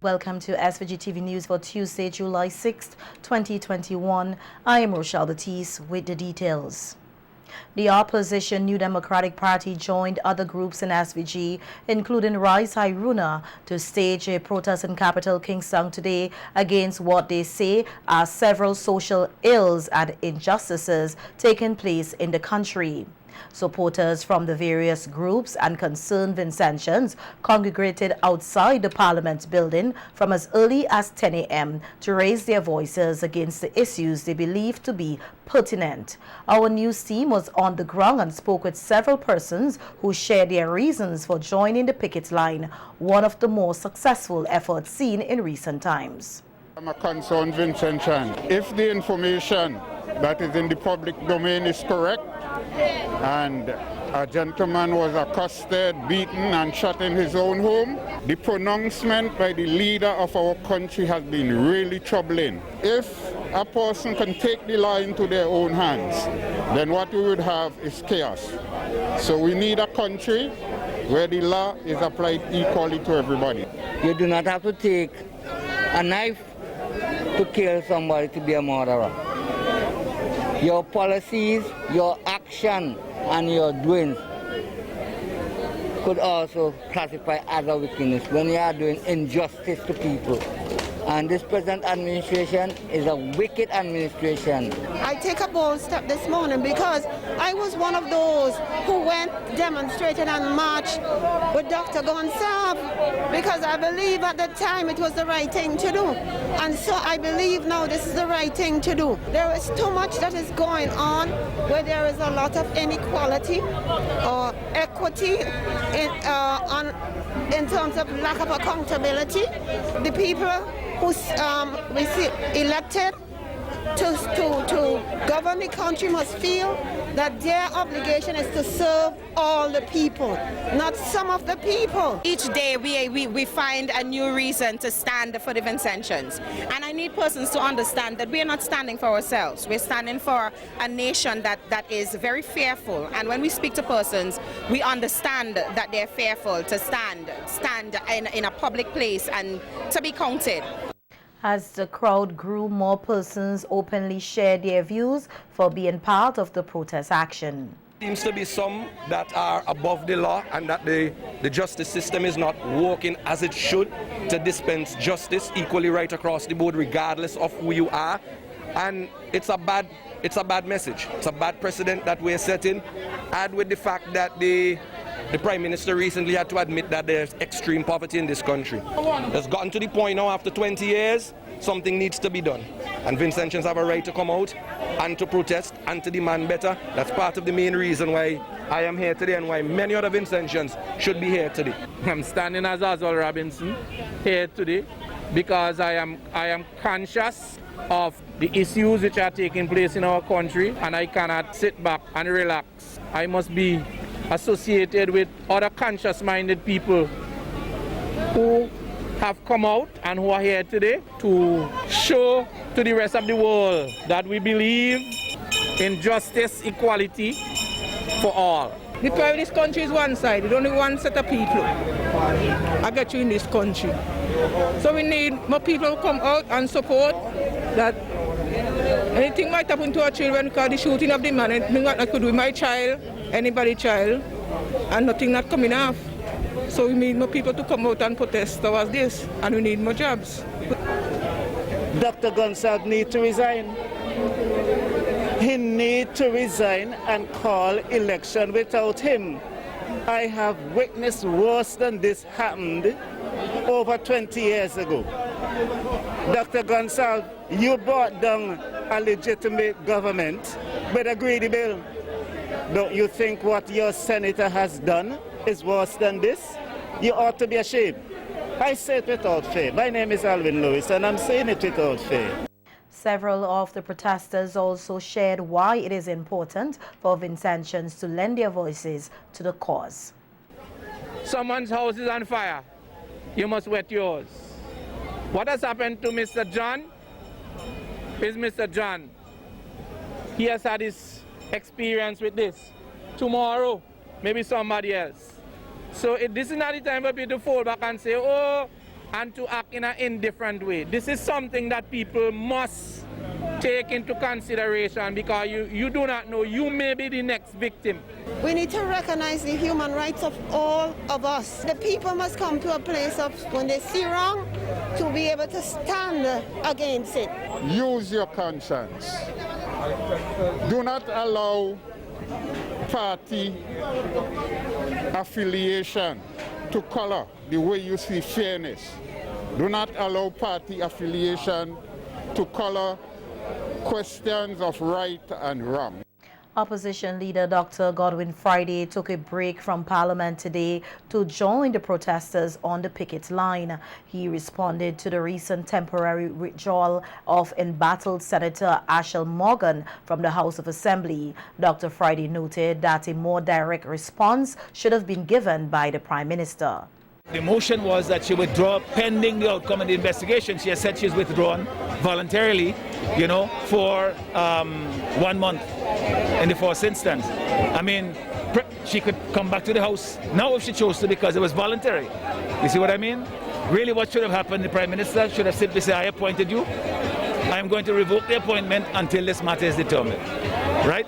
Welcome to SVG-TV News for Tuesday, July 6, 2021. I am Rochelle Batiste with the details. The opposition New Democratic Party joined other groups in SVG, including Rise Hairuna, to stage a protest in capital Kingston today against what they say are several social ills and injustices taking place in the country. Supporters from the various groups and concerned Vincentians congregated outside the Parliament building from as early as 10 a.m. to raise their voices against the issues they believe to be pertinent. Our news team was on the ground and spoke with several persons who shared their reasons for joining the picket line, one of the more successful efforts seen in recent times. I'm a concerned Vincentian. If the information that is in the public domain is correct, and a gentleman was accosted, beaten and shot in his own home, the pronouncement by the leader of our country has been really troubling. If a person can take the law into their own hands, then what we would have is chaos. So we need a country where the law is applied equally to everybody. You do not have to take a knife to kill somebody to be a murderer. Your policies, your action, and your doings could also classify as a wickedness when you are doing injustice to people. And this present administration is a wicked administration. I take a bold step this morning because I was one of those who went, demonstrated and marched with Dr. Gonsalve because I believe at the time it was the right thing to do. And so I believe now this is the right thing to do. There is too much that is going on where there is a lot of inequality or equity in terms of lack of accountability. The people who we see elected to govern the country must feel that their obligation is to serve all the people, not some of the people. Each day we find a new reason to stand for the Vincentians. And I need persons to understand that we are not standing for ourselves. We're standing for a nation that is very fearful. And when we speak to persons, we understand that they're fearful to stand in a public place and to be counted. As the crowd grew, more persons openly shared their views for being part of the protest action. Seems to be some that are above the law and that the justice system is not working as it should to dispense justice equally right across the board regardless of who you are. And it's a bad message. It's a bad precedent that we're setting. Add with the fact that the Prime Minister recently had to admit that there's extreme poverty in this country. It's gotten to the point now after 20 years, something needs to be done. And Vincentians have a right to come out and to protest and to demand better. That's part of the main reason why I am here today and why many other Vincentians should be here today. I'm standing as Oswald Robinson here today because I am conscious of the issues which are taking place in our country, and I cannot sit back and relax. I must be associated with other conscious-minded people who have come out and who are here today to show to the rest of the world that we believe in justice, equality for all. The problem in this country is one side. There's only one set of people. I get you in this country. So we need more people to come out and support that anything might happen to our children because the shooting of the man, anything that could do with my child, anybody's child, and nothing not coming off. So we need more people to come out and protest towards this, and we need more jobs. Dr. Gonsalve needs to resign. He needs to resign and call election without him. I have witnessed worse than this happened over 20 years ago. Dr. Gonsalve, you brought down a legitimate government with a greedy bill. Don't you think what your senator has done is worse than this? You ought to be ashamed. I say it without fear. My name is Alvin Lewis, and I'm saying it without fear. Several of the protesters also shared why it is important for Vincentians to lend their voices to the cause. Someone's house is on fire. You must wet yours. What has happened to Mr. John is Mr. John. He has had his experience with this. Tomorrow, maybe somebody else. So this is not the time for people to fall back and say, oh, and to act in an indifferent way. This is something that people must take into consideration, because you do not know, you may be the next victim. We need to recognize the human rights of all of us. The people must come to a place of, when they see wrong, to be able to stand against it. Use your conscience. Do not allow party affiliation to color the way you see fairness. Do not allow party affiliation to color questions of right and wrong. Opposition leader Dr. Godwin Friday took a break from Parliament today to join the protesters on the picket line. He responded to the recent temporary withdrawal of embattled Senator Ashel Morgan from the House of Assembly. Dr. Friday noted that a more direct response should have been given by the Prime Minister. The motion was that she withdraw pending the outcome of the investigation. She has said she's withdrawn voluntarily, for 1 month in the first instance. I mean, she could come back to the House now if she chose to, because it was voluntary. You see what I mean? Really, what should have happened, the Prime Minister should have simply said, I appointed you. I'm going to revoke the appointment until this matter is determined. Right?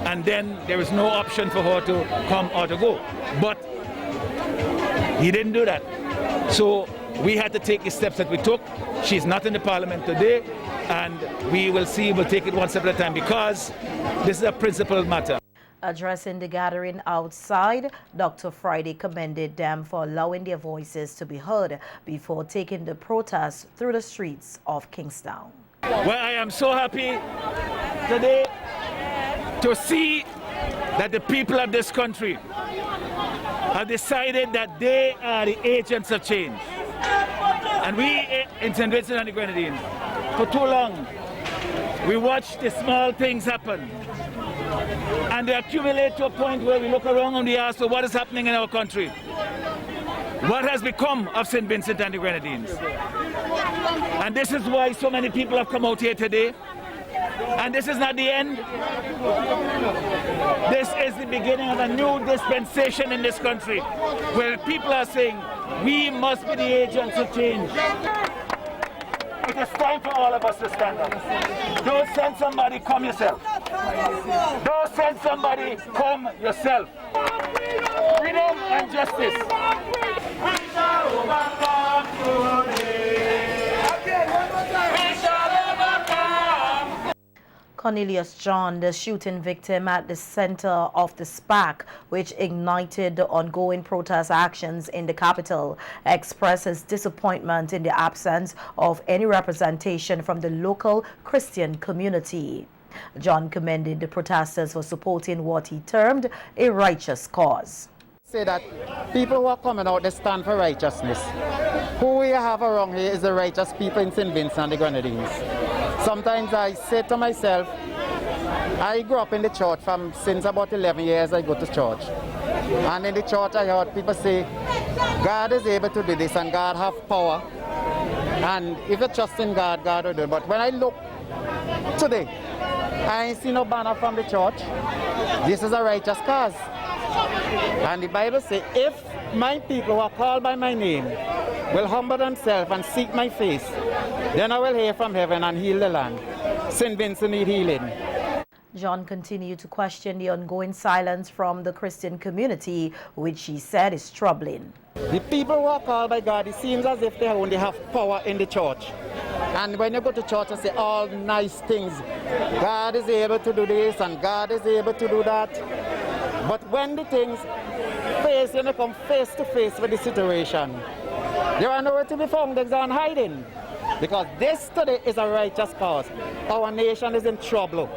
And then there is no option for her to come or to go. But he didn't do that. So we had to take the steps that we took. She's not in the Parliament today, and we'll take it one step at a time, because this is a principled matter. Addressing the gathering outside, Dr. Friday commended them for allowing their voices to be heard before taking the protest through the streets of Kingstown. Well, I am so happy today to see that the people of this country have decided that they are the agents of change. And we in St. Vincent and the Grenadines, for too long, we watch the small things happen. And they accumulate to a point where we look around and we ask, well, what is happening in our country? What has become of St. Vincent and the Grenadines? And this is why so many people have come out here today. And this is not the end. This is the beginning of a new dispensation in this country, where people are saying, we must be the agents of change. It is time for all of us to stand up. Don't send somebody, come yourself. Don't send somebody, come yourself. Freedom and justice. We shall overcome today. We shall overcome. Cornelius John, the shooting victim at the center of the spark which ignited the ongoing protest actions in the capital, expresses disappointment in the absence of any representation from the local Christian community. John commended the protesters for supporting what he termed a righteous cause. Say that people who are coming out, they stand for righteousness. Who we have around here is the righteous people in St. Vincent and the Grenadines. Sometimes I say to myself, I grew up in the church since about 11 years I go to church. And in the church I heard people say, God is able to do this and God has power. And if you trust in God, God will do it. But when I look today, I ain't see no banner from the church. This is a righteous cause. And the Bible says, if my people who are called by my name will humble themselves and seek my face, then I will hear from heaven and heal the land. St. Vincent need healing. John continued to question the ongoing silence from the Christian community, which he said is troubling. The people who are called by God, it seems as if they only have power in the church. And when you go to church and say all nice things, God is able to do this and God is able to do that. But when the things when you come face to face with the situation, there are nowhere to be found, they are hiding. Because this today is a righteous cause. Our nation is in trouble,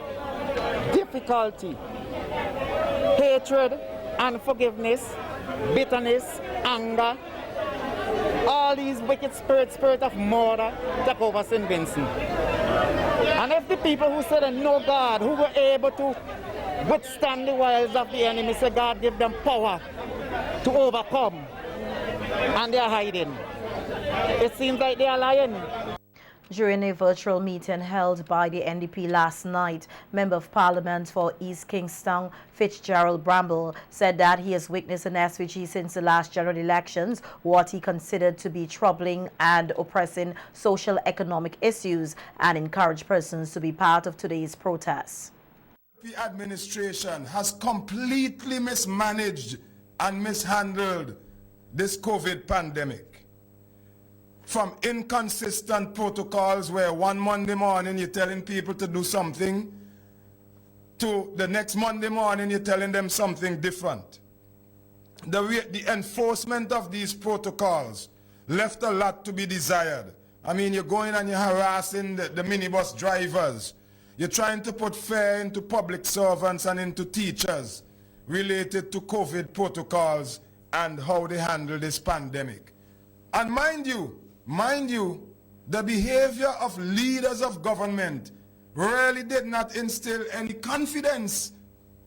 difficulty, hatred, unforgiveness, bitterness, anger. All these wicked spirits, spirit of murder, take over St. Vincent. And if the people who said they know God, who were able to withstand the wiles of the enemy, say God give them power to overcome, and they are hiding, it seems like they are lying. During a virtual meeting held by the NDP last night, Member of Parliament for East Kingston, Fitzgerald Bramble, said that he has witnessed in SVG since the last general elections what he considered to be troubling and oppressing social economic issues, and encouraged persons to be part of today's protests. The administration has completely mismanaged and mishandled this COVID pandemic. From inconsistent protocols where one Monday morning you're telling people to do something, to the next Monday morning you're telling them something different. The enforcement of these protocols left a lot to be desired. I mean, you're going and you're harassing the minibus drivers. You're trying to put fear into public servants and into teachers related to COVID protocols and how they handle this pandemic. And mind you, the behavior of leaders of government really did not instill any confidence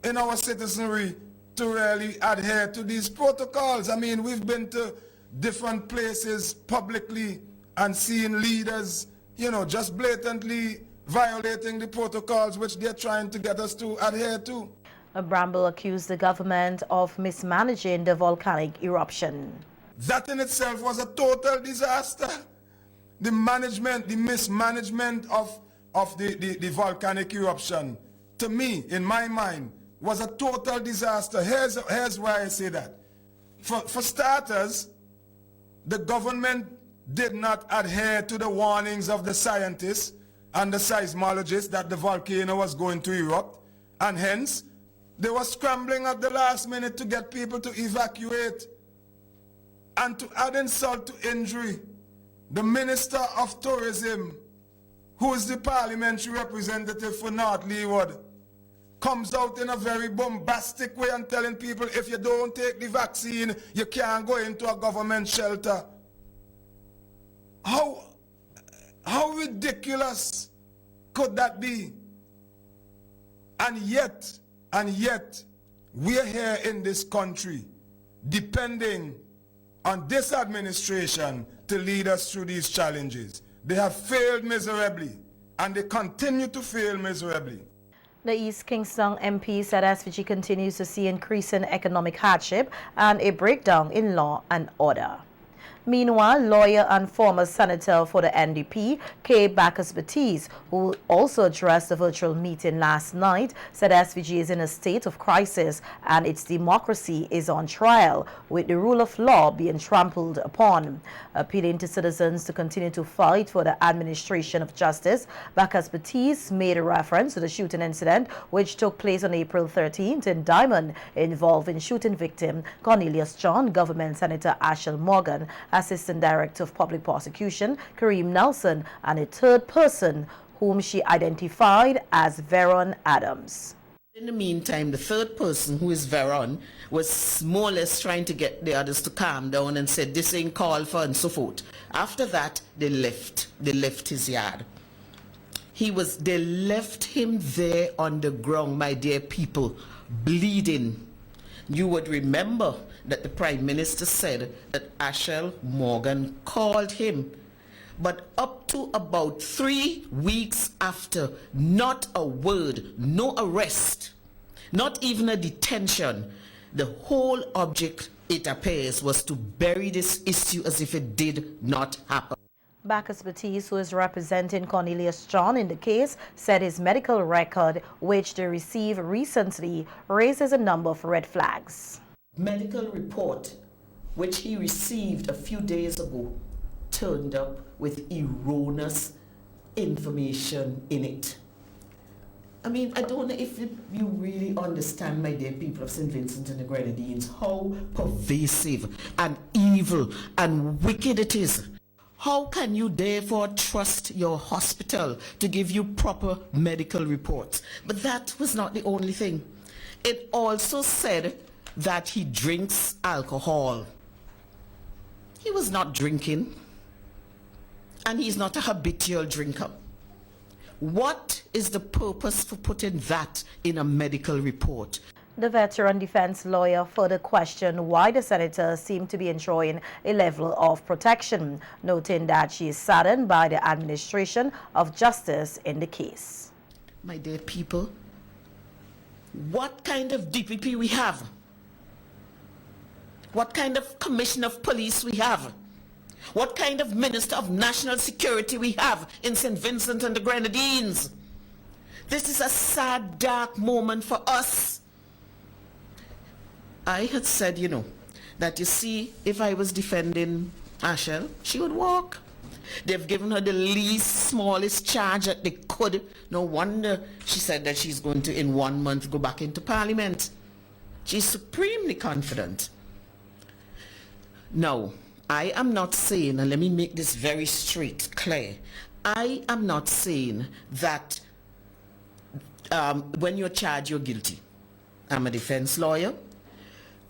in our citizenry to really adhere to these protocols. I mean, we've been to different places publicly and seen leaders, just blatantly violating the protocols which they're trying to get us to adhere to. Bramble accused the government of mismanaging the volcanic eruption. That in itself was a total disaster. The mismanagement of the volcanic eruption, to me, in my mind, was a total disaster. Here's why I say that. For starters, the government did not adhere to the warnings of the scientists and the seismologists that the volcano was going to erupt, and hence, they were scrambling at the last minute to get people to evacuate. And to add insult to injury, the Minister of Tourism, who is the parliamentary representative for North Leeward, comes out in a very bombastic way and telling people if you don't take the vaccine, you can't go into a government shelter. How ridiculous could that be? And yet, we're here in this country depending on this administration to lead us through these challenges. They have failed miserably, and they continue to fail miserably. The East Kingston MP said SVG continues to see increasing economic hardship and a breakdown in law and order. Meanwhile, lawyer and former senator for the NDP, K. Bacchus-Baptiste, who also addressed the virtual meeting last night, said SVG is in a state of crisis and its democracy is on trial, with the rule of law being trampled upon. Appealing to citizens to continue to fight for the administration of justice, Bacchus-Baptiste made a reference to the shooting incident which took place on April 13th in Diamond, involving shooting victim Cornelius John, Government Senator Ashel Morgan, Assistant Director of Public Prosecution Kareem Nelson, and a third person whom she identified as Veron Adams. In the meantime, the third person, who is Veron, was more or less trying to get the others to calm down and said this ain't called for and so forth. After that, they left his yard. They left him there on the ground, my dear people, bleeding. You would remember that the Prime Minister said that Ashel Morgan called him. But up to about 3 weeks after, not a word, no arrest, not even a detention. The whole object, it appears, was to bury this issue as if it did not happen. Bacchus-Baptiste, who is representing Cornelius John in the case, said his medical record, which they received recently, raises a number of red flags. Medical report, which he received a few days ago, turned up with erroneous information in it. I mean, I don't know if you really understand, my dear people of St. Vincent and the Grenadines, how pervasive and evil and wicked it is. How can you therefore trust your hospital to give you proper medical reports? But that was not the only thing. It also said that he drinks alcohol. He was not drinking, and he's not a habitual drinker. What is the purpose for putting that in a medical report? The veteran defense lawyer further questioned why the senator seemed to be enjoying a level of protection, noting that she is saddened by the administration of justice in the case. My dear people, what kind of DPP we have? What kind of commissioner of police we have? What kind of minister of national security we have in St. Vincent and the Grenadines? This is a sad, dark moment for us. I had said, you know, that you see, if I was defending Ashel, she would walk. They've given her the least, smallest charge that they could. No wonder she said that she's going to, in 1 month, go back into Parliament. She's supremely confident. Now, I am not saying, and let me make this very straight, clear, I am not saying that when you're charged, you're guilty. I'm a defense lawyer.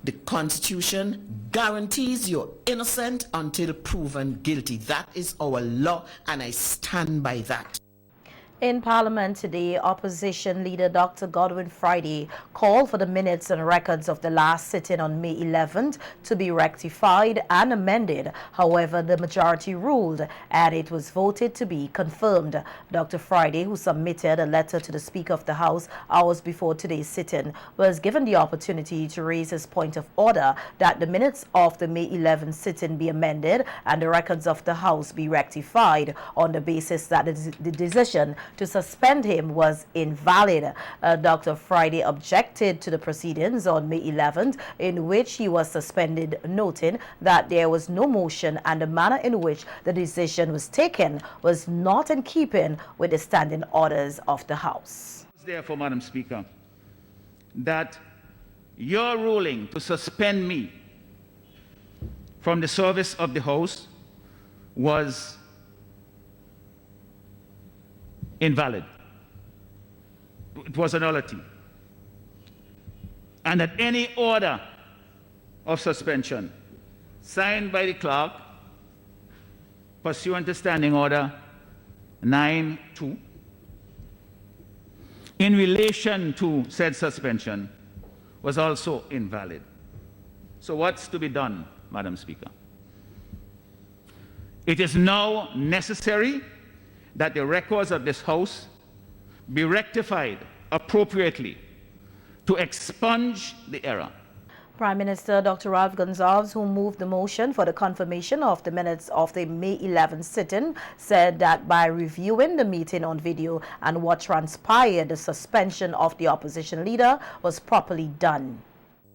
The Constitution guarantees you're innocent until proven guilty. That is our law, and I stand by that. In Parliament today, Opposition Leader Dr. Godwin Friday called for the minutes and records of the last sitting on May 11th to be rectified and amended. However, the majority ruled and it was voted to be confirmed. Dr. Friday, who submitted a letter to the Speaker of the House hours before today's sitting, was given the opportunity to raise his point of order that the minutes of the May 11th sitting be amended and the records of the House be rectified on the basis that the decision to suspend him was invalid. Dr. Friday objected to the proceedings on May 11th in which he was suspended, noting that there was no motion and the manner in which the decision was taken was not in keeping with the standing orders of the House. Therefore, Madam Speaker, that your ruling to suspend me from the service of the House was invalid. It was a nullity. And that any order of suspension signed by the clerk pursuant to Standing Order 9-2 in relation to said suspension was also invalid. So what's to be done, Madam Speaker? It is now necessary that the records of this House be rectified appropriately to expunge the error. Prime Minister Dr. Ralph Gonsalves, who moved the motion for the confirmation of the minutes of the May 11th sitting, said that by reviewing the meeting on video and what transpired, the suspension of the opposition leader was properly done.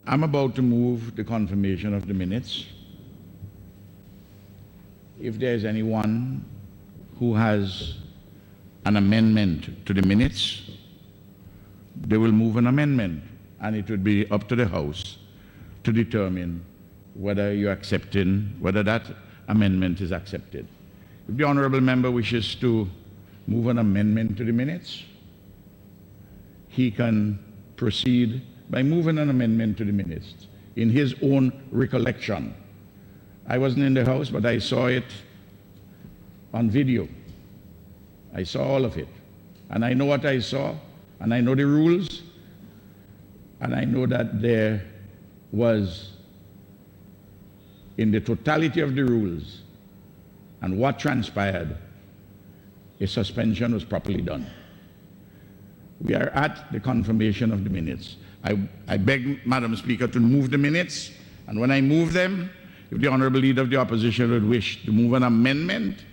I'm about to move the confirmation of the minutes. If there's anyone who has an amendment to the minutes, they will move an amendment, and it would be up to the House to determine whether you're accepting, whether that amendment is accepted. If the honorable member wishes to move an amendment to the minutes, he can proceed by moving an amendment to the minutes in his own recollection. I wasn't in the House, but I saw it on video. I saw all of it. And I know what I saw, and I know the rules, and I know that there was, in the totality of the rules and what transpired, a suspension was properly done. We are at the confirmation of the minutes. I beg, Madam Speaker, to move the minutes, and when I move them, if the Honourable Leader of the Opposition would wish to move an amendment,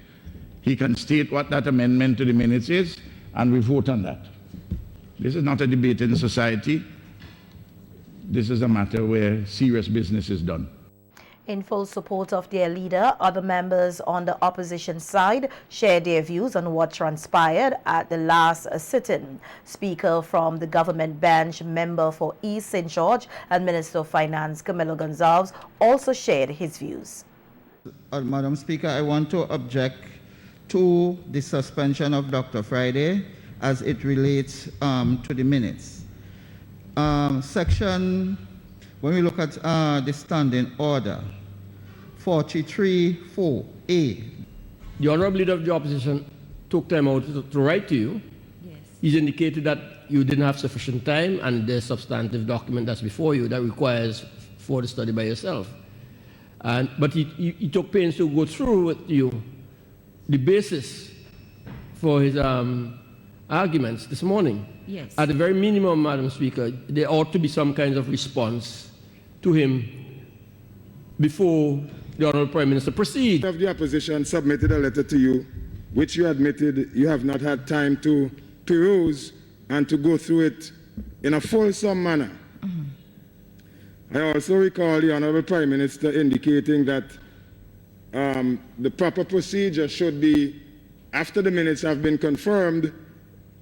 he can state what that amendment to the minutes is, and we vote on that. This is not a debate in society. This is a matter where serious business is done. In full support of their leader, other members on the opposition side shared their views on what transpired at the last sitting. Speaker from the government bench, member for East St. George, and Minister of Finance, Camilo Gonsalves, also shared his views. Madam Speaker, I want to object to the suspension of Dr. Friday as it relates to the minutes. When we look at the standing order, 43.4a. The Honourable Leader of the Opposition took time out to write to you He's indicated that you didn't have sufficient time, and there's substantive document that's before you that requires further study by yourself. But he took pains to go through with you the basis for his arguments this morning. Yes. At the very minimum, Madam Speaker, there ought to be some kind of response to him before the Honourable Prime Minister proceeds. Of the opposition submitted a letter to you, which you admitted you have not had time to peruse and to go through it in a fulsome manner. I also recall the Honourable Prime Minister indicating that the proper procedure should be, after the minutes have been confirmed,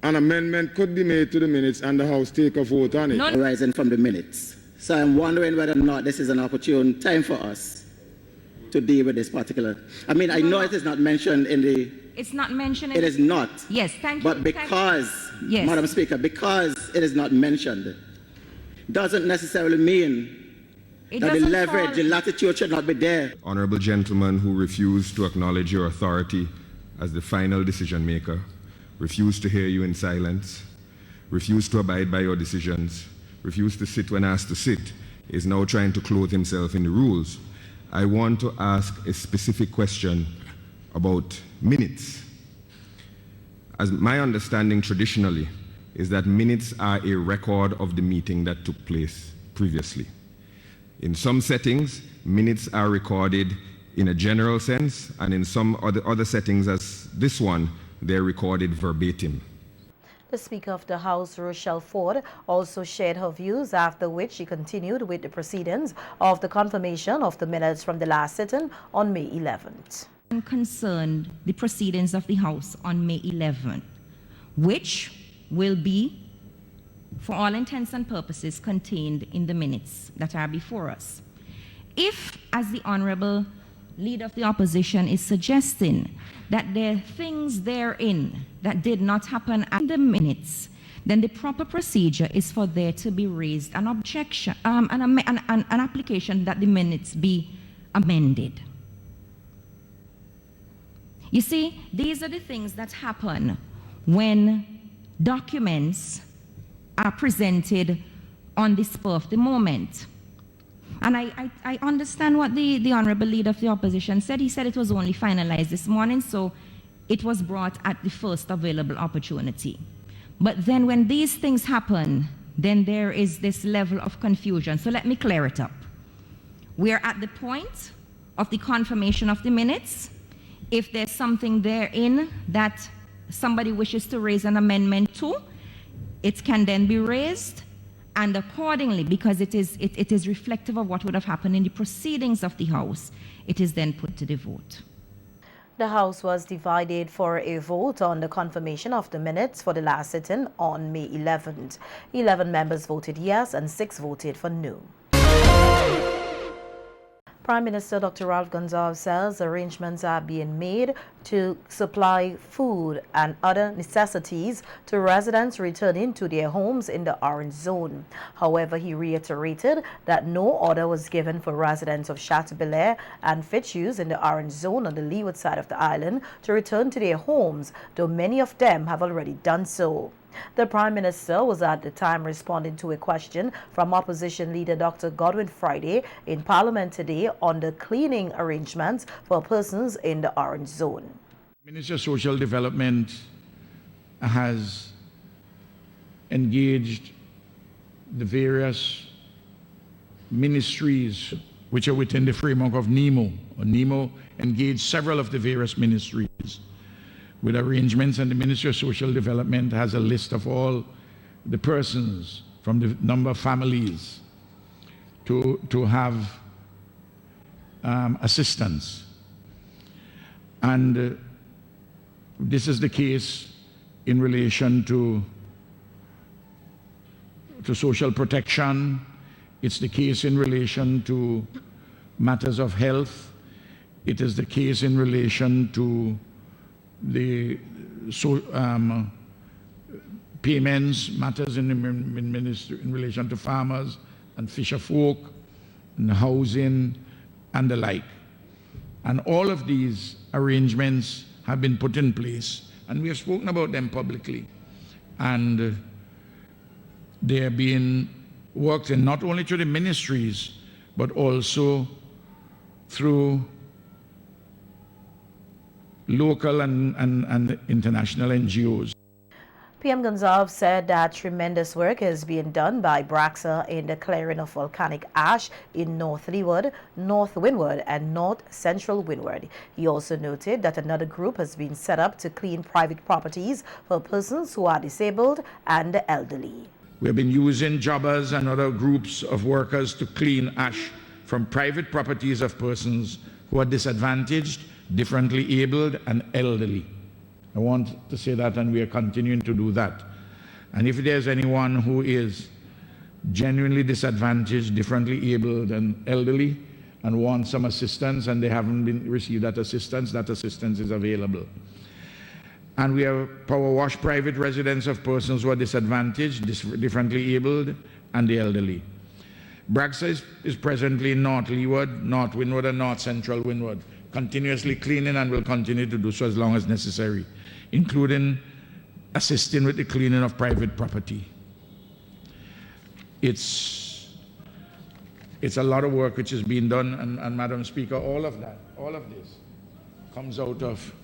an amendment could be made to the minutes and the House take a vote on it. Arising from the minutes. So I'm wondering whether or not this is an opportune time for us to deal with this particular. I mean, I know it is not mentioned in the. It's not mentioned in It is not. Yes, thank you. But because, yes. Madam Speaker, because it is not mentioned, doesn't necessarily mean that the leverage, the latitude should not be there. Honourable gentleman who refused to acknowledge your authority as the final decision maker, refused to hear you in silence, refused to abide by your decisions, refused to sit when asked to sit, is now trying to clothe himself in the rules. I want to ask a specific question about minutes. As my understanding traditionally is that minutes are a record of the meeting that took place previously. In some settings, minutes are recorded in a general sense, and in some other settings, as this one, they're recorded verbatim. The Speaker of the House, Rochelle Ford, also shared her views, after which she continued with the proceedings of the confirmation of the minutes from the last sitting on May 11th. Concerned the proceedings of the House on May 11th, which will be, for all intents and purposes, contained in the minutes that are before us. If, as the Honourable Leader of the Opposition is suggesting, that there are things therein that did not happen in the minutes, then the proper procedure is for there to be raised an objection, an application that the minutes be amended. You see, these are the things that happen when documents are presented on the spur of the moment. And I understand what the Honourable Leader of the Opposition said. He said it was only finalized this morning, so it was brought at the first available opportunity. But then when these things happen, then there is this level of confusion. So let me clear it up. We're at the point of the confirmation of the minutes. If there's something therein that somebody wishes to raise an amendment to, it can then be raised, and accordingly, because it is reflective of what would have happened in the proceedings of the House, it is then put to the vote. The House was divided for a vote on the confirmation of the minutes for the last sitting on May 11th. 11 members voted yes and 6 voted for no. Prime Minister Dr. Ralph Gonsalves says arrangements are being made to supply food and other necessities to residents returning to their homes in the orange zone. However, he reiterated that no order was given for residents of Chateaubelair and Fitzhugh in the orange zone on the leeward side of the island to return to their homes, though many of them have already done so. The Prime Minister was at the time responding to a question from Opposition Leader Dr. Godwin Friday in Parliament today on the cleaning arrangements for persons in the orange zone. Minister of Social Development has engaged the various ministries which are within the framework of NEMO. NEMO engaged several of the various ministries with arrangements, and the Ministry of Social Development has a list of all the persons from the number of families to have assistance. And this is the case in relation to social protection. It's the case in relation to matters of health. It is the case in relation to the payments, matters in relation to farmers and fisher folk, and housing and the like. And all of these arrangements have been put in place, and we have spoken about them publicly. and they're being worked in not only through the ministries, but also through local and international NGOs. PM Gonzalez said that tremendous work is being done by BRAXA in the clearing of volcanic ash in North Leeward, North Windward, and North Central Windward. He also noted that another group has been set up to clean private properties for persons who are disabled and the elderly. We have been using jobbers and other groups of workers to clean ash from private properties of persons who are disadvantaged, differently abled, and elderly. I want to say that, and we are continuing to do that. And if there's anyone who is genuinely disadvantaged, differently abled, and elderly, and wants some assistance, and they haven't received that assistance is available. And we have power wash private residence of persons who are disadvantaged, differently abled, and the elderly. BRAXA is presently in North Leeward, North Windward, and North Central Windward, continuously cleaning and will continue to do so as long as necessary, including assisting with the cleaning of private property. It's a lot of work which is being done, and Madam Speaker, all of this comes out of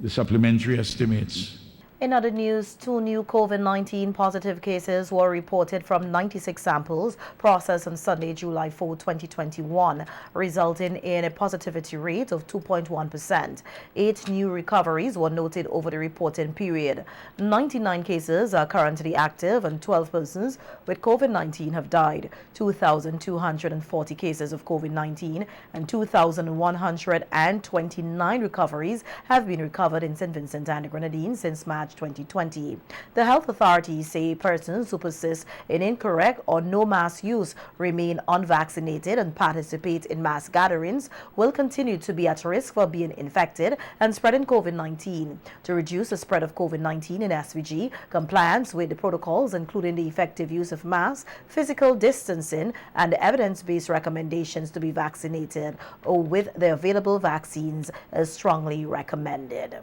the supplementary estimates. In other news, 2 new COVID-19 positive cases were reported from 96 samples processed on Sunday, July 4, 2021, resulting in a positivity rate of 2.1%. 8 new recoveries were noted over the reporting period. 99 cases are currently active and 12 persons with COVID-19 have died. 2,240 cases of COVID-19 and 2,129 recoveries have been recovered in St. Vincent and the Grenadines since March 2020. The health authorities say persons who persist in incorrect or no mask use, remain unvaccinated, and participate in mass gatherings will continue to be at risk for being infected and spreading COVID-19. To reduce the spread of COVID-19 in SVG, compliance with the protocols, including the effective use of masks, physical distancing, and evidence-based recommendations to be vaccinated or with the available vaccines is strongly recommended.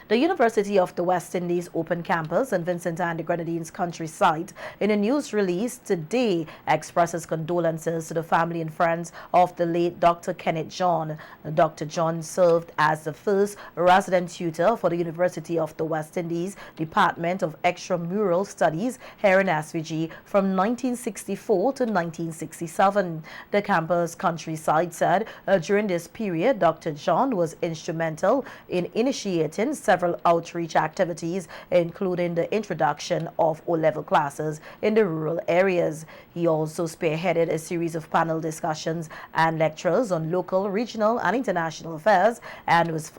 The University of the West Indies Open Campus in Vincent and the Grenadines countryside, in a news release today, expresses condolences to the family and friends of the late Dr. Kenneth John. Dr. John served as the first resident tutor for the University of the West Indies Department of Extramural Studies here in SVG from 1964 to 1967. The campus countryside said during this period, Dr. John was instrumental in initiating several outreach activities, including the introduction of O-level classes in the rural areas. He also spearheaded a series of panel discussions and lectures on local, regional, and international affairs, and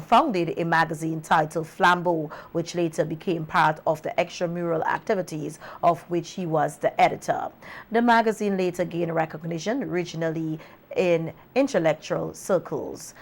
founded a magazine titled Flambeau, which later became part of the extramural activities, of which he was the editor. The magazine later gained recognition regionally in intellectual circles.